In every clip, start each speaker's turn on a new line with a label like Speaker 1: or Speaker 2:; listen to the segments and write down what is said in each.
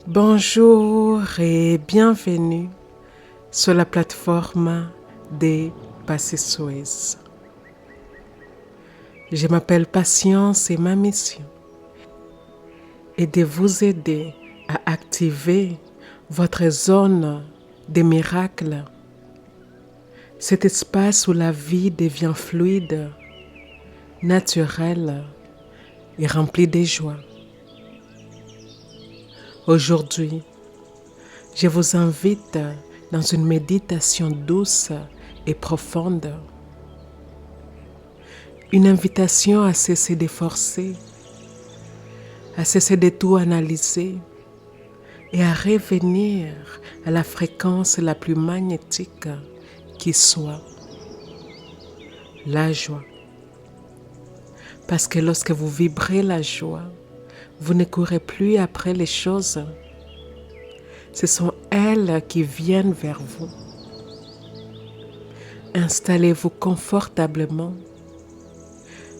Speaker 1: Bonjour et bienvenue sur la plateforme des Passé-Suez. Je m'appelle Patience et ma mission est de vous aider à activer votre zone des miracles, cet espace où la vie devient fluide, naturelle et remplie de joie. Aujourd'hui, je vous invite dans une méditation douce et profonde. Une invitation à cesser de forcer, à cesser de tout analyser et à revenir à la fréquence la plus magnétique qui soit, la joie. Parce que lorsque vous vibrez la joie, vous ne courez plus après les choses. Ce sont elles qui viennent vers vous. Installez-vous confortablement.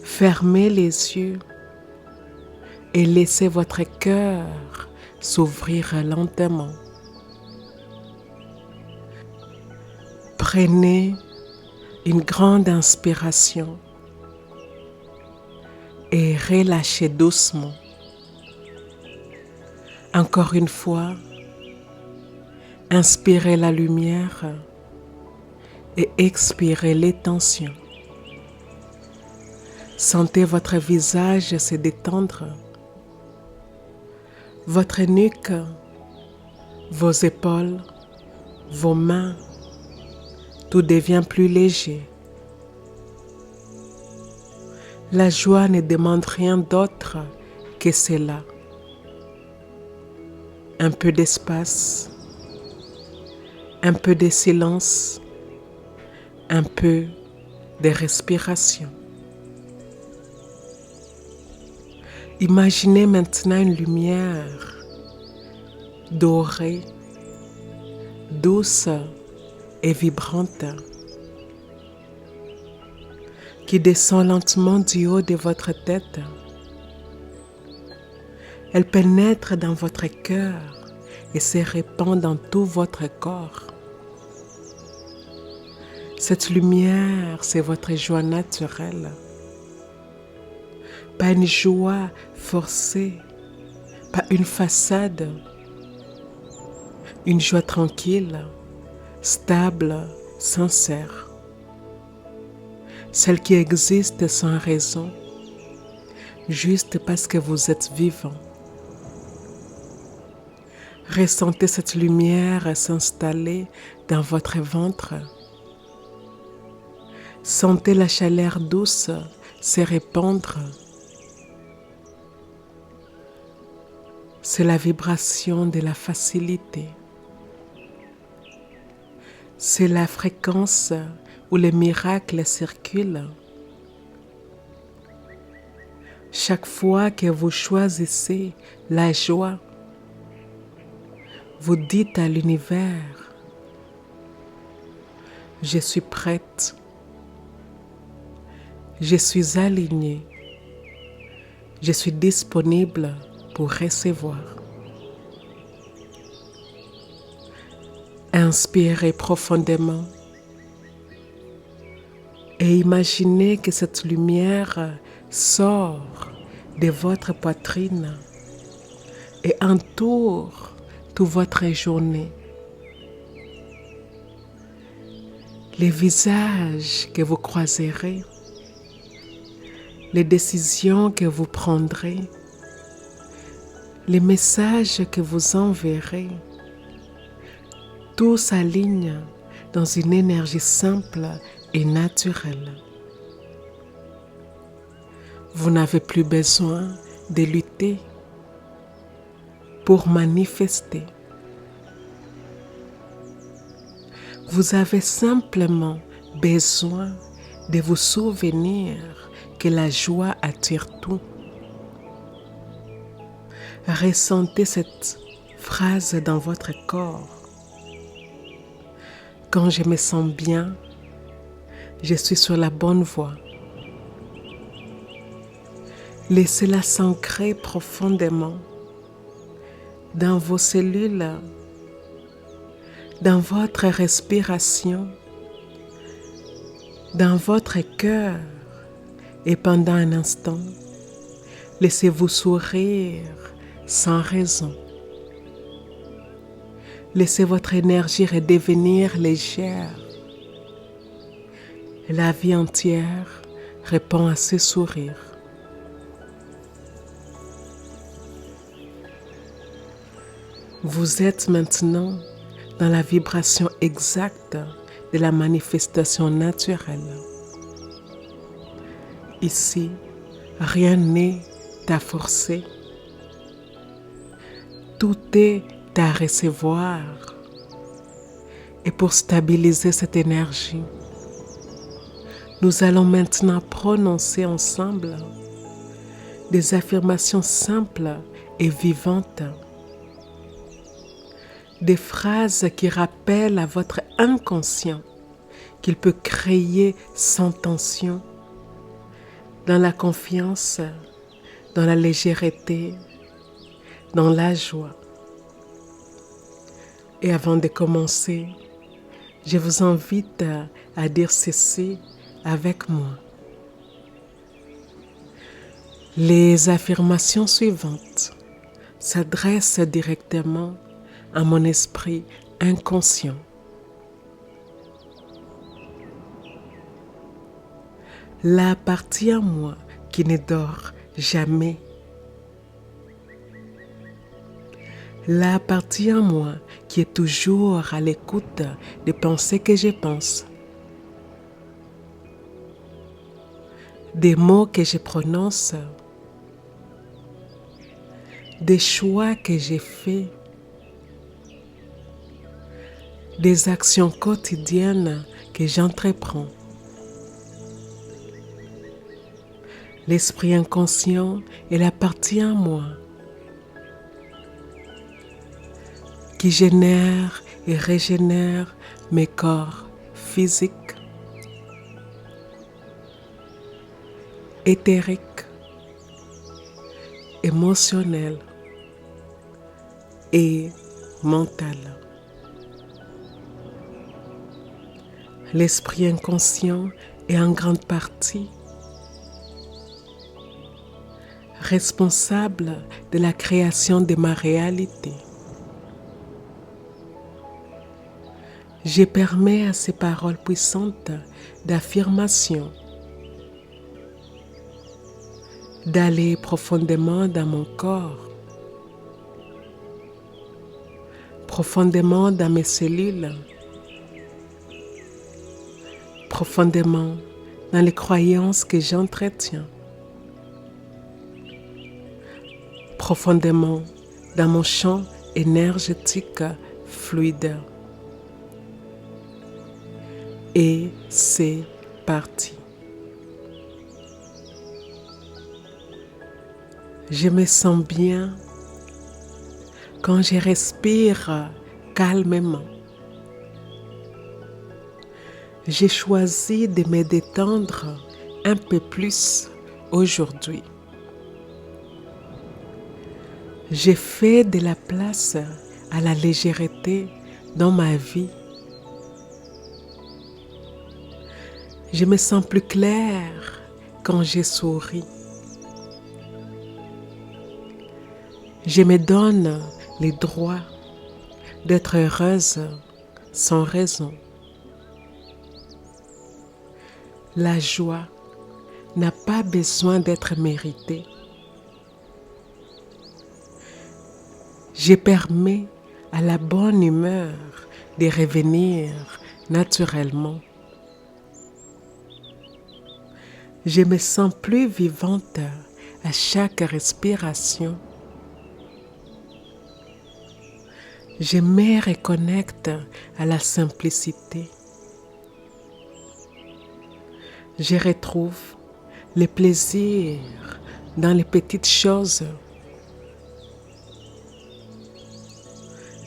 Speaker 1: Fermez les yeux et laissez votre cœur s'ouvrir lentement. Prenez une grande inspiration et relâchez doucement. Encore une fois, inspirez la lumière et expirez les tensions. Sentez votre visage se détendre, votre nuque, vos épaules, vos mains, tout devient plus léger. La joie ne demande rien d'autre que cela. Un peu d'espace, un peu de silence, un peu de respiration. Imaginez maintenant une lumière dorée, douce et vibrante qui descend lentement du haut de votre tête. Elle pénètre dans votre cœur et se répand dans tout votre corps. Cette lumière, c'est votre joie naturelle. Pas une joie forcée, pas une façade. Une joie tranquille, stable, sincère. Celle qui existe sans raison, juste parce que vous êtes vivant. Ressentez cette lumière s'installer dans votre ventre. Sentez la chaleur douce se répandre. C'est la vibration de la facilité. C'est la fréquence où les miracles circulent. Chaque fois que vous choisissez la joie, vous dites à l'univers, je suis prête, je suis alignée, je suis disponible pour recevoir. Inspirez profondément et imaginez que cette lumière sort de votre poitrine et entoure toute votre journée. Les visages que vous croiserez, les décisions que vous prendrez, les messages que vous enverrez, tout s'aligne dans une énergie simple et naturelle. Vous n'avez plus besoin de lutter pour manifester. Vous avez simplement besoin de vous souvenir que la joie attire tout. Ressentez cette phrase dans votre corps. Quand je me sens bien, je suis sur la bonne voie. Laissez-la s'ancrer profondément dans vos cellules, dans votre respiration, dans votre cœur. Et pendant un instant, laissez-vous sourire sans raison. Laissez votre énergie redevenir légère. La vie entière répond à ce sourire. Vous êtes maintenant dans la vibration exacte de la manifestation naturelle. Ici, rien n'est à forcer. Tout est à recevoir. Et pour stabiliser cette énergie, nous allons maintenant prononcer ensemble des affirmations simples et vivantes. Des phrases qui rappellent à votre inconscient qu'il peut créer sans tension, dans la confiance, dans la légèreté, dans la joie. Et avant de commencer, je vous invite à dire ceci avec moi. Les affirmations suivantes s'adressent directement à mon esprit inconscient. La partie en moi qui ne dort jamais. La partie en moi qui est toujours à l'écoute des pensées que je pense, des mots que je prononce, des choix que j'ai faits, des actions quotidiennes que j'entreprends. L'esprit inconscient est la partie en moi qui génère et régénère mes corps physiques, éthériques, émotionnels et mentaux. L'esprit inconscient est en grande partie responsable de la création de ma réalité. Je permets à ces paroles puissantes d'affirmation d'aller profondément dans mon corps, profondément dans mes cellules, profondément dans les croyances que j'entretiens, profondément dans mon champ énergétique fluide. Et c'est parti. Je me sens bien quand je respire calmement. J'ai choisi de me détendre un peu plus aujourd'hui. J'ai fait de la place à la légèreté dans ma vie. Je me sens plus claire quand je souris. Je me donne le droit d'être heureuse sans raison. La joie n'a pas besoin d'être méritée. Je permets à la bonne humeur de revenir naturellement. Je me sens plus vivante à chaque respiration. Je me reconnecte à la simplicité. Je retrouve le plaisir dans les petites choses.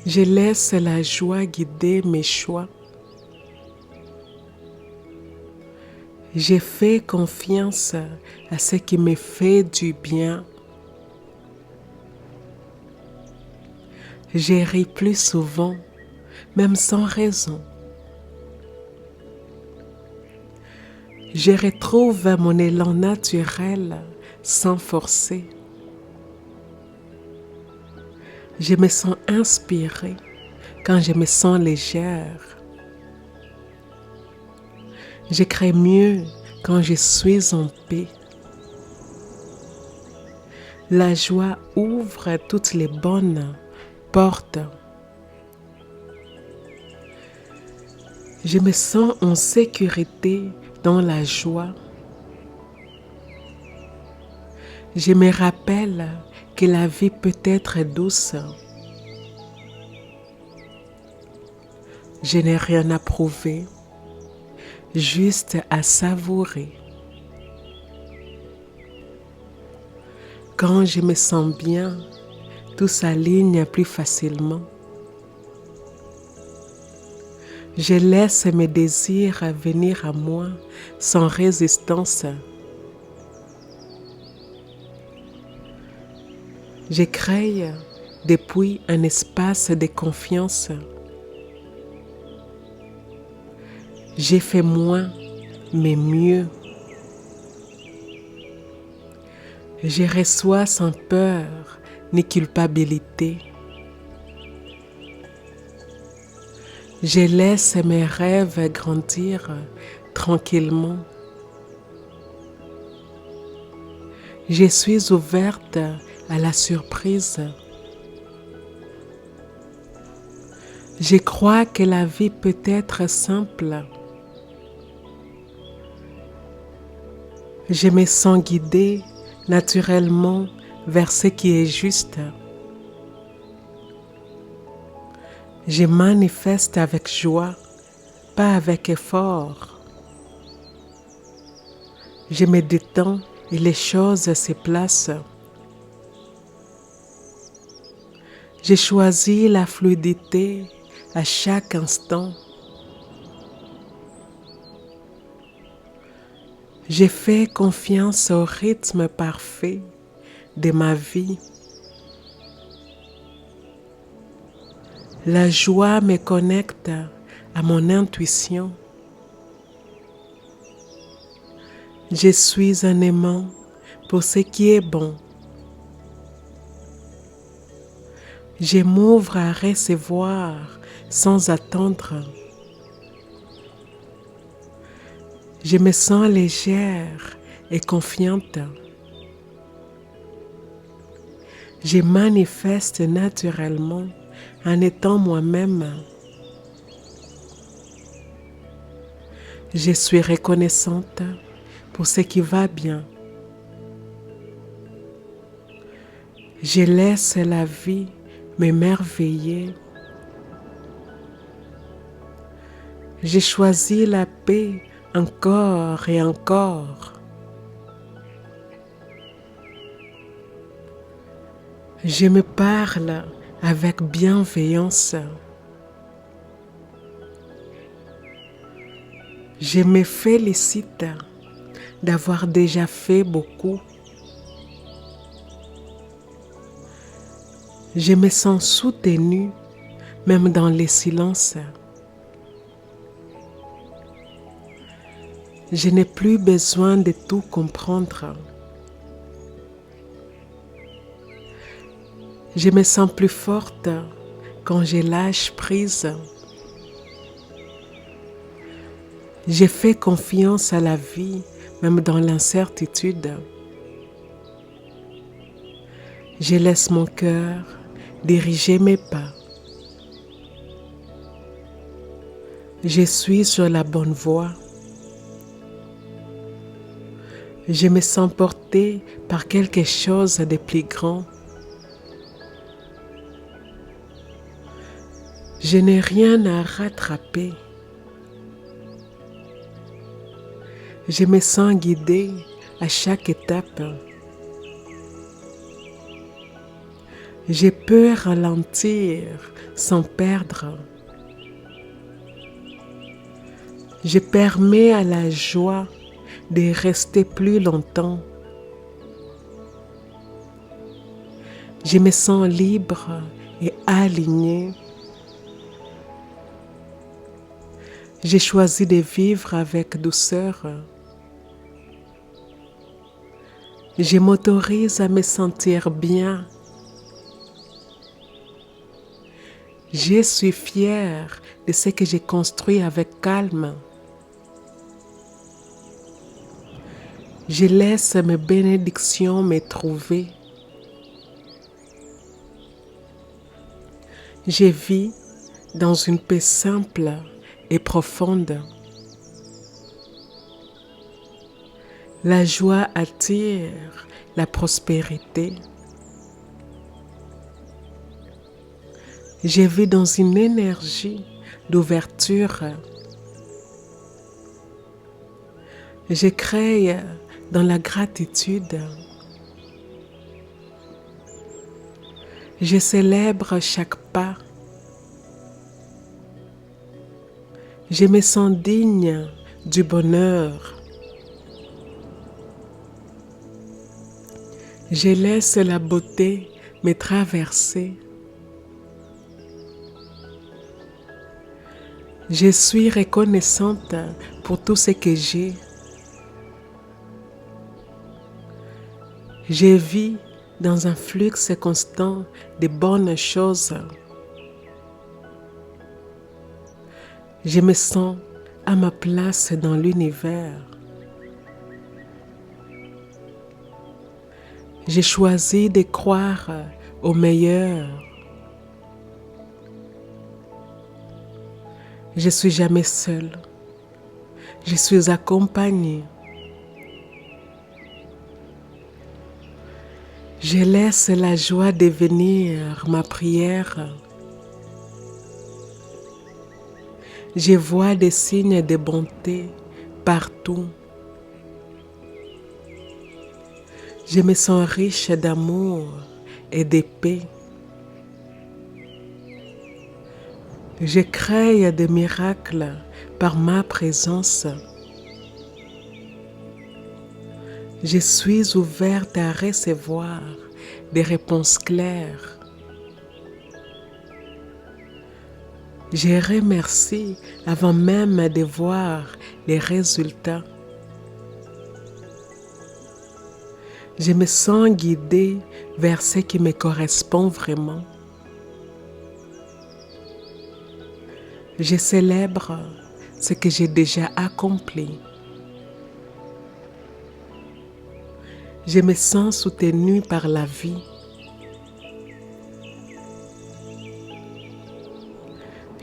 Speaker 1: Je laisse la joie guider mes choix. Je fais confiance à ce qui me fait du bien. J'ai ri plus souvent, même sans raison. Je retrouve mon élan naturel sans forcer. Je me sens inspirée quand je me sens légère. Je crée mieux quand je suis en paix. La joie ouvre toutes les bonnes portes. Je me sens en sécurité dans la joie. Je me rappelle que la vie peut être douce. Je n'ai rien à prouver, juste à savourer. Quand je me sens bien, tout s'aligne plus facilement. Je laisse mes désirs venir à moi sans résistance. Je crée depuis un espace de confiance. J'ai fait moins, mais mieux. Je reçois sans peur ni culpabilité. Je laisse mes rêves grandir tranquillement. Je suis ouverte à la surprise. Je crois que la vie peut être simple. Je me sens guidée naturellement vers ce qui est juste. Je manifeste avec joie, pas avec effort. Je me détends et les choses se placent. J'ai choisi la fluidité à chaque instant. J'ai fait confiance au rythme parfait de ma vie. La joie me connecte à mon intuition. Je suis un aimant pour ce qui est bon. Je m'ouvre à recevoir sans attendre. Je me sens légère et confiante. Je manifeste naturellement en étant moi-même. Je suis reconnaissante pour ce qui va bien. Je laisse la vie m'émerveiller. J'ai choisi la paix encore et encore. Je me parle avec bienveillance. Je me félicite d'avoir déjà fait beaucoup. Je me sens soutenue, même dans les silences. Je n'ai plus besoin de tout comprendre. Je me sens plus forte quand je lâche prise. J'ai fait confiance à la vie, même dans l'incertitude. Je laisse mon cœur diriger mes pas. Je suis sur la bonne voie. Je me sens portée par quelque chose de plus grand. Je n'ai rien à rattraper. Je me sens guidée à chaque étape. Je peux ralentir sans perdre. Je permets à la joie de rester plus longtemps. Je me sens libre et aligné. J'ai choisi de vivre avec douceur. Je m'autorise à me sentir bien. Je suis fière de ce que j'ai construit avec calme. Je laisse mes bénédictions me trouver. Je vis dans une paix simple et profonde. La joie attire la prospérité. Je vis dans une énergie d'ouverture. Je crée dans la gratitude. Je célèbre chaque pas. Je me sens digne du bonheur. Je laisse la beauté me traverser. Je suis reconnaissante pour tout ce que j'ai. Je vis dans un flux constant de bonnes choses. Je me sens à ma place dans l'univers. J'ai choisi de croire au meilleur. Je suis jamais seule. Je suis accompagnée. Je laisse la joie devenir ma prière. Je vois des signes de bonté partout. Je me sens riche d'amour et de paix. Je crée des miracles par ma présence. Je suis ouverte à recevoir des réponses claires. Je remercie avant même de voir les résultats. Je me sens guidée vers ce qui me correspond vraiment. Je célèbre ce que j'ai déjà accompli. Je me sens soutenue par la vie.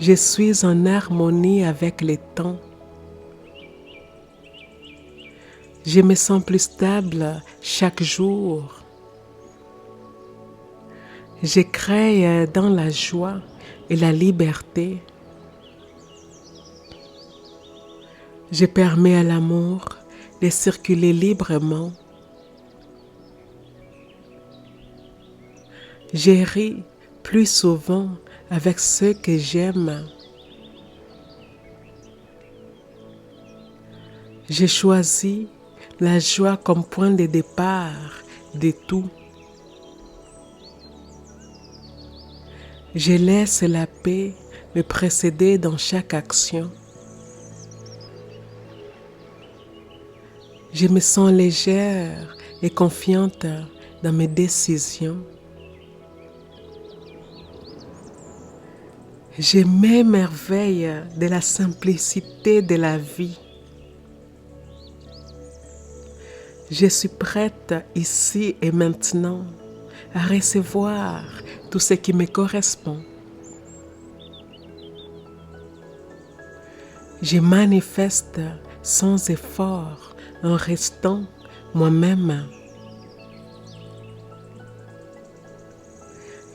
Speaker 1: Je suis en harmonie avec le temps. Je me sens plus stable chaque jour. Je crée dans la joie et la liberté. Je permets à l'amour de circuler librement. Je ris plus souvent avec ceux que j'aime. J'ai choisi la joie comme point de départ de tout. Je laisse la paix me précéder dans chaque action. Je me sens légère et confiante dans mes décisions. Je m'émerveille de la simplicité de la vie. Je suis prête ici et maintenant à recevoir tout ce qui me correspond. Je manifeste sans effort en restant moi-même.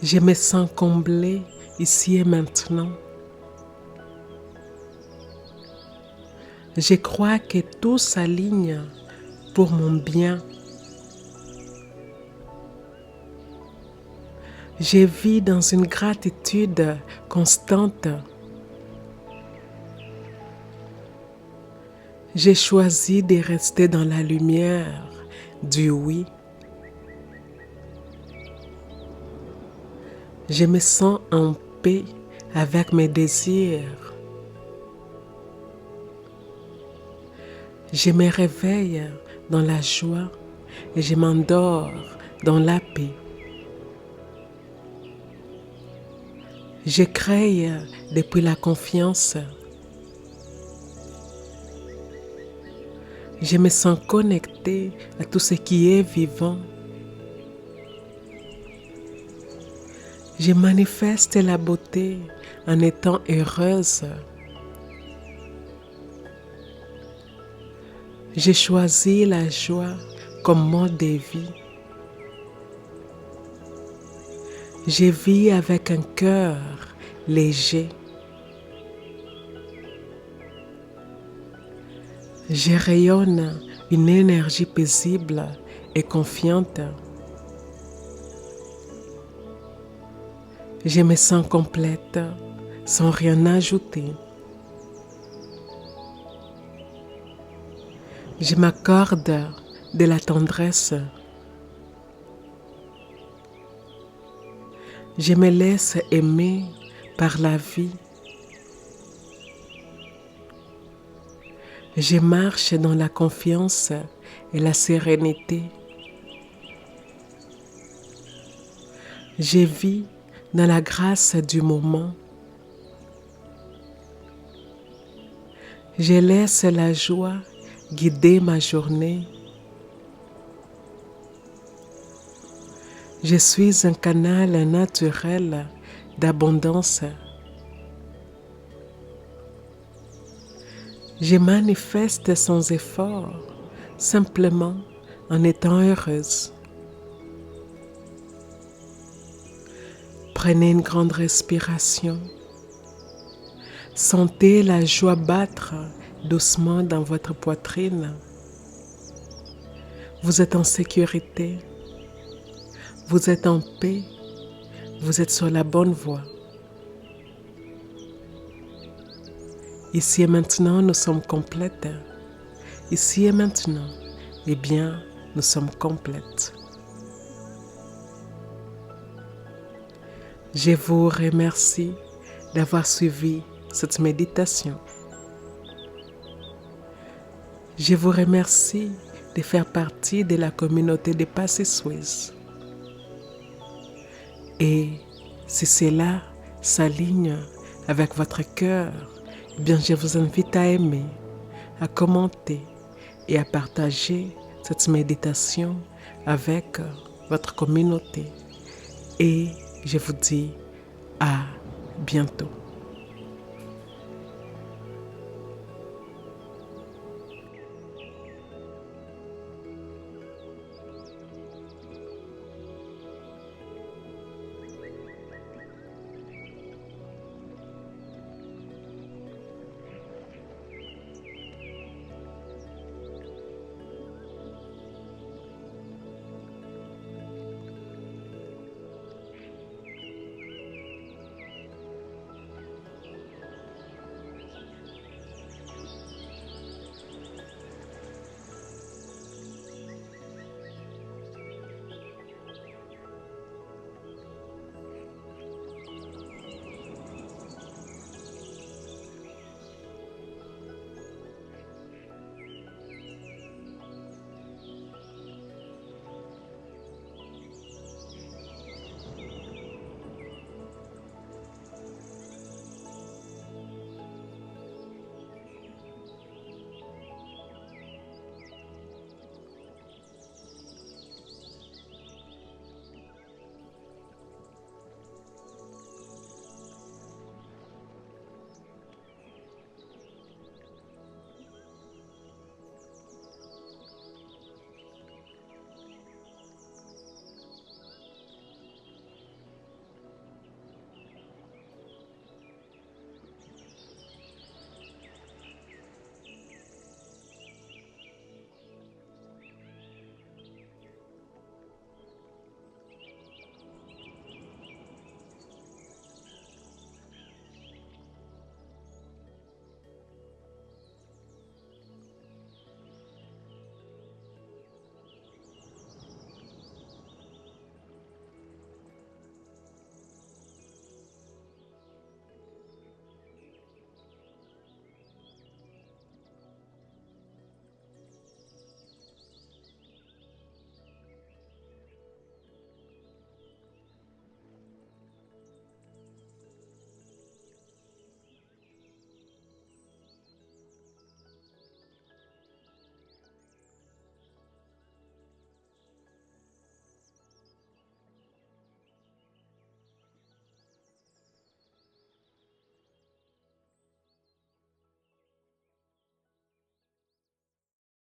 Speaker 1: Je me sens comblée ici et maintenant. Je crois que tout s'aligne pour mon bien. Je vis dans une gratitude constante. J'ai choisi de rester dans la lumière du oui. Je me sens en paix avec mes désirs. Je me réveille dans la joie et je m'endors dans la paix. Je crée depuis la confiance. Je me sens connecté à tout ce qui est vivant. Je manifeste la beauté en étant heureuse. J'ai choisi la joie comme mode de vie. Je vis avec un cœur léger. Je rayonne une énergie paisible et confiante. Je me sens complète sans rien ajouter. Je m'accorde de la tendresse. Je me laisse aimer par la vie. Je marche dans la confiance et la sérénité. Je vis dans la grâce du moment. Je laisse la joie guider ma journée. Je suis un canal naturel d'abondance. Je manifeste sans effort, simplement en étant heureuse. Prenez une grande respiration. Sentez la joie battre doucement dans votre poitrine. Vous êtes en sécurité. Vous êtes en paix. Vous êtes sur la bonne voie. Ici et maintenant, nous sommes complètes. Ici et maintenant, eh bien, nous sommes complètes. Je vous remercie d'avoir suivi cette méditation. Je vous remercie de faire partie de la communauté des Passy Suisse. Et si cela s'aligne avec votre cœur, eh bien, je vous invite à aimer, à commenter et à partager cette méditation avec votre communauté. Et je vous dis à bientôt.